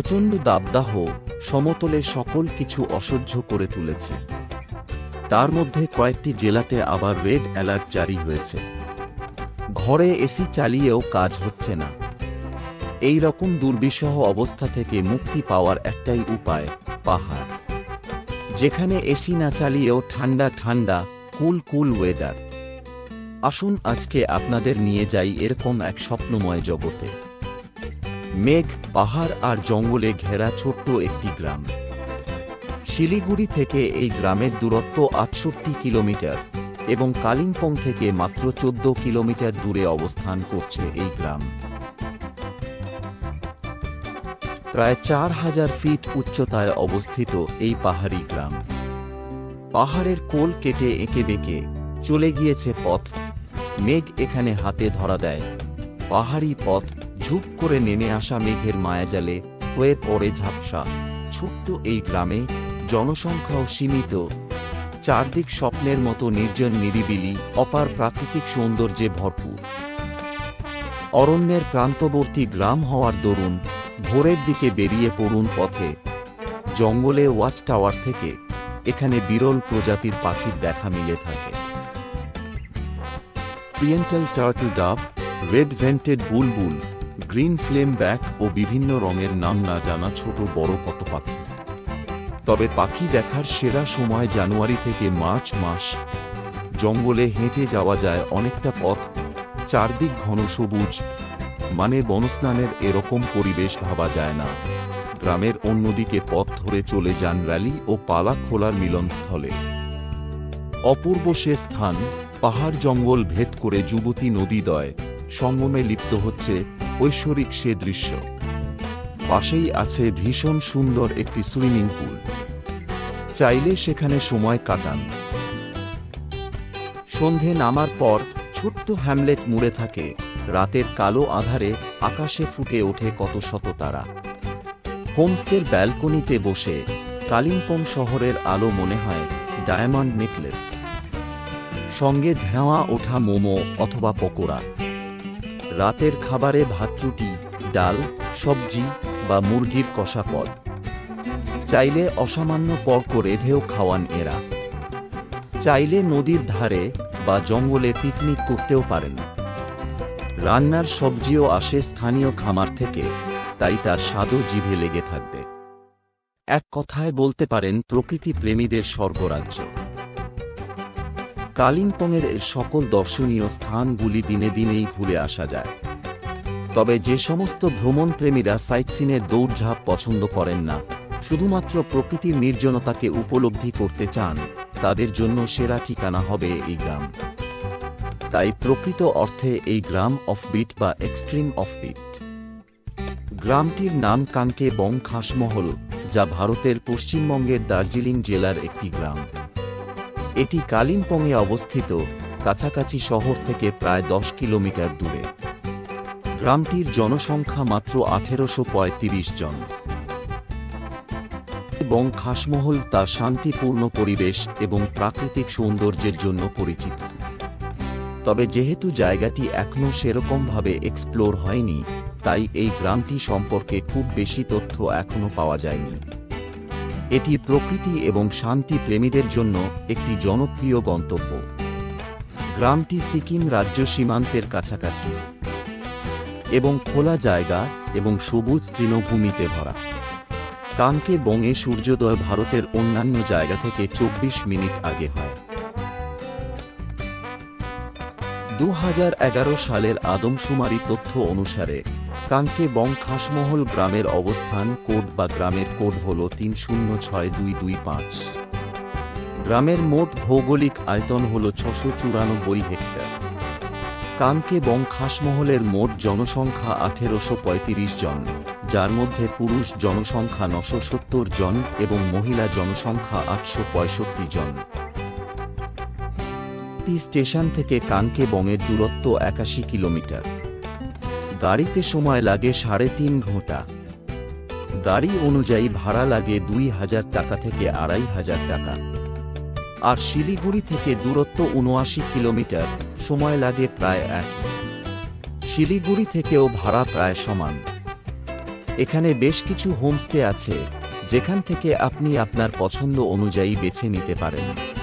প্রচণ্ড দাবদাহ সমতলে সকল কিছু অসহ্য করে তুলেছে। তার মধ্যে কয়েকটি জেলাতে আবার রেড অ্যালার্ট জারি হয়েছে। ঘরে এসি চালিয়েও কাজ হচ্ছে না। এই রকম দুর্বিষহ অবস্থা থেকে মুক্তি পাওয়ার একটাই উপায়, পাহাড়, যেখানে এসি না চালিয়েও ঠান্ডা ঠান্ডা কুল কুল ওয়েদার। আসুন আজকে আপনাদের নিয়ে যাই এরকম এক স্বপ্নময় জগতে। মেঘ, পাহাড় আর জঙ্গলে ঘেরা ছোট্ট একটি গ্রাম। শিলিগুড়ি থেকে এই গ্রামের দূরত্ব ৬৮ কিলোমিটার এবং কালিম্পং থেকে মাত্র ১৪ কিলোমিটার দূরে অবস্থান করছে এই গ্রাম। প্রায় ৪,০০০ ফিট উচ্চতায় অবস্থিত এই পাহাড়ি গ্রাম। পাহাড়ের কোল কেটে এঁকে বেঁকে চলে গিয়েছে পথ। মেঘ এখানে হাতে ধরা দেয়। পাহাড়ি পথ ঝুপ করে নেমে আসা মেঘের মায়াজালে হয়ে পড়ে ঝাপসা। ছোট্ট এই গ্রামে জনসংখ্যাও সীমিত। চারদিক স্বপ্নের মতো নির্জন, নিরিবিলি, অপার প্রাকৃতিক সৌন্দর্যে ভরপুর। অরণ্যের প্রান্তবর্তী গ্রাম হওয়ার দরুন ভোরের দিকে বেরিয়ে পড়ুন পথে। জঙ্গলে ওয়াচ টাওয়ার থেকে এখানে বিরল প্রজাতির পাখির দেখা মিলে থাকে। ওরিয়েন্টাল টার্টল ডাভ, রেড ভেন্টেড বুলবুল, গ্রিন ফ্লেম ব্যাক ও বিভিন্ন রঙের নাম না জানা ছোট বড় কত পাখি। তবে পাখি দেখার সেরা সময় জানুয়ারি থেকে মার্চ মাস। জঙ্গলে হেঁটে যাওয়া যায় অনেকটা পথ। চারদিক ঘন সবুজ, মানে বনস্নানের এরকম পরিবেশ ভাবা যায় না। গ্রামের অন্যদিকে পথ ধরে চলে যান র্যালি ও পালা খোলার মিলনস্থলে। অপূর্ব সে স্থান, পাহাড় জঙ্গল ভেদ করে যুবতী নদীদ্বয় সঙ্গমে লিপ্ত হচ্ছে ঐশ্বরিক সে দৃশ্য। পাশেই আছে ভীষণ সুন্দর একটি সুইমিং পুল। চাইলে সেখানে সময় কাটান। সন্ধে নামার পর ছোট্ট হ্যামলেট মুড়ে থাকে। রাতের কালো আধারে আকাশে ফুটে ওঠে কত শত তারা। হোমস্টের ব্যালকনিতে বসে কালিম্পং শহরের আলো মনে হয় ডায়মন্ড নেকলেস। সঙ্গে ধোঁয়া ওঠা মোমো অথবা পকোড়া। রাতের খাবারে ভাত, রুটি, ডাল, সবজি বা মুরগির কষা পদ। চাইলে অসামান্য পর্ক রেঁধেও খাওয়ান এরা। চাইলে নদীর ধারে বা জঙ্গলে পিকনিক করতেও পারেন। রান্নার সবজিও আসে স্থানীয় খামার থেকে, তাই তার স্বাদও জিভে লেগে থাকবে। এক কথায় বলতে পারেন প্রকৃতি প্রেমীদের স্বর্গরাজ্য। কালিম্পংয়ের সকল দর্শনীয় স্থানগুলি দিনে দিনেই ঘুরে আসা যায়। তবে যে সমস্ত ভ্রমণ প্রেমীরা সাইটসিনের দৌড়ঝাঁপ পছন্দ করেন না, শুধুমাত্র প্রকৃতির নির্জনতাকে উপলব্ধি করতে চান, তাদের জন্য সেরা ঠিকানা হবে এই গ্রাম। তাই প্রকৃত অর্থে এই গ্রাম অফবিট বা এক্সট্রিম অফবিট। গ্রামটির নাম কানকে বং খাসমহল, যা ভারতের পশ্চিমবঙ্গের দার্জিলিং জেলার একটি গ্রাম। এটি কালিম্পংয়ে অবস্থিত, কাছাকাছি শহর থেকে প্রায় ১০ কিলোমিটার দূরে। গ্রামটির জনসংখ্যা মাত্র ১৮৩৫ জন। বং খাসমহল তার শান্তিপূর্ণ পরিবেশ এবং প্রাকৃতিক সৌন্দর্যের জন্য পরিচিত। তবে যেহেতু জায়গাটি এখনও সেরকমভাবে এক্সপ্লোর হয়নি, তাই এই গ্রামটি সম্পর্কে খুব বেশি তথ্য এখনও পাওয়া যায়নি। এটি প্রকৃতি এবং শান্তি প্রেমীদের জন্য একটি জনপ্রিয় গন্তব্য। গ্রামটি সিকিম রাজ্য সীমান্তের কাছাকাছি এবং খোলা জায়গা এবং সবুজ তৃণভূমিতে ভরা। কানকে বংয়ে সূর্যোদয় ভারতের অন্যান্য জায়গা থেকে ২৪ মিনিট আগে হয়। ২০১১ সালের আদমশুমারি তথ্য অনুসারে কানকে বং খাসমহল গ্রামের অবস্থান কোড বা গ্রামের কোড হল ৩০৬২২৫। গ্রামের মোট ভৌগোলিক আয়তন হল ৬৯৪ হেক্টর। কানকে বং খাসমহলের মোট জনসংখ্যা ১৮৩৫ জন, যার মধ্যে পুরুষ জনসংখ্যা ৯৭০ জন এবং মহিলা জনসংখ্যা ৮৬৫ জন। স্টেশন থেকে কানকে বংয়ের দূরত্ব ৮১ কিলোমিটার। গাড়িতে সময় লাগে ৩.৫ ঘন্টা। গাড়ি অনুযায়ী ভাড়া লাগে ২,০০০ টাকা থেকে ২,৫০০ টাকা। আর শিলিগুড়ি থেকে দূরত্ব ৭৯ কিলোমিটার, সময় লাগে প্রায় ১। শিলিগুড়ি থেকেও ভাড়া প্রায় সমান। এখানে বেশ কিছু হোমস্টে আছে যেখান থেকে আপনি আপনার পছন্দ অনুযায়ী বেছে নিতে পারেন।